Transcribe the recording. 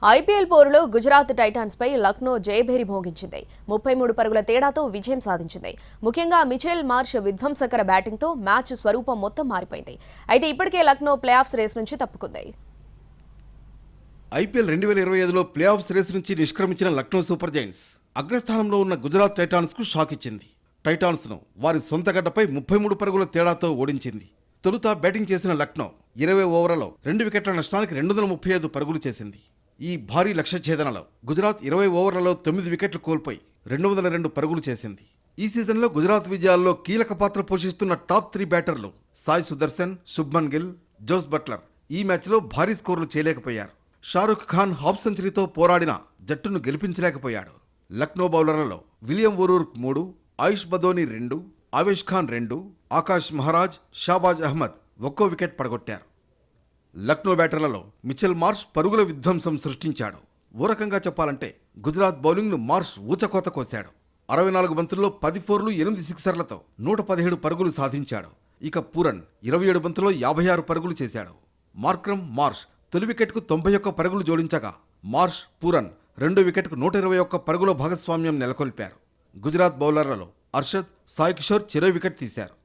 IPL పోరులో Gujarat Titans పై లక్నో జయభేరి మోగించింది. 33 పరుగుల తేడాతో విజయం సాధించింది. ముఖ్యంగా మిచెల్ మార్ష్ విధ్వంసకర బ్యాటింగ్తో మ్యాచ్ స్వరూపం మొత్తం మారిపోయింది. అయితే ఇప్పటికే లక్నో ప్లే ఆఫ్స్ రేస్ నుంచి తప్పుకుంది. ఐపీఎల్ 2025లో ప్లే ఆఫ్స్ రేస్ నుంచి నిష్క్రమించిన లక్నో సూపర్ జైంట్స్ అగ్రస్థానంలో ఉన్న గుజరాత్ టైటాన్స్ కు షాక్ ఇచ్చింది. టైటాన్స్ ను వారి సొంత గడ్డపై 33 పరుగుల తేడాతో ఓడించింది. తొలుత బ్యాటింగ్ చేసిన లక్నో 20 ఓవర్లలో 2 వికెట్ల నష్టానికి 235 పరుగులు చేసింది. ఈ భారీ లక్ష్య ఛేదనలో గుజరాత్ 20 ఓవర్లలో 9 వికెట్లు కోల్పోయి 202 పరుగులు చేసింది. ఈ సీజన్లో గుజరాత్ విజయాల్లో కీలక పాత్ర పోషిస్తున్న టాప్ 3 బ్యాటర్లు సాయి సుదర్శన్, శుభ్మన్ గిల్, జోస్ బట్లర్ ఈ మ్యాచ్లో భారీ స్కోర్లు చేయలేకపోయారు. షారుఖ్ ఖాన్ హాఫ్ సెంచరీతో పోరాడిన జట్టును గెలిపించలేకపోయాడు. లక్నో బౌలర్లలో విలియం వరూర్క్ 3, ఆయుష్ బదోని 2, ఆవేష్ ఖాన్ 2, ఆకాష్ మహారాజ్, షాబాజ్ అహ్మద్ ఒక్కో వికెట్ పడగొట్టారు. లక్నో బ్యాటర్లలో మిచెల్ మార్ష్ పరుగుల విధ్వంసం సృష్టించాడు. ఓ రకంగా చెప్పాలంటే గుజరాత్ బౌలింగ్ను మార్ష్ ఊచకోత కోశాడు. 64 బంతుల్లో 10 ఫోర్లు 8 సిక్సర్లతో 117 పరుగులు సాధించాడు. ఇక పూరన్ 27 బంతుల్లో 56 పరుగులు చేశాడు. మార్క్రమ్ మార్ష్ తొలి వికెట్కు 91 పరుగులు జోడించగా మార్ష్, పూరన్ రెండో వికెట్కు 121 పరుగుల భాగస్వామ్యం నెలకొల్పారు. గుజరాత్ బౌలర్లలో అర్షద్, సాయి కిషోర్ చెరో వికెట్ తీశారు.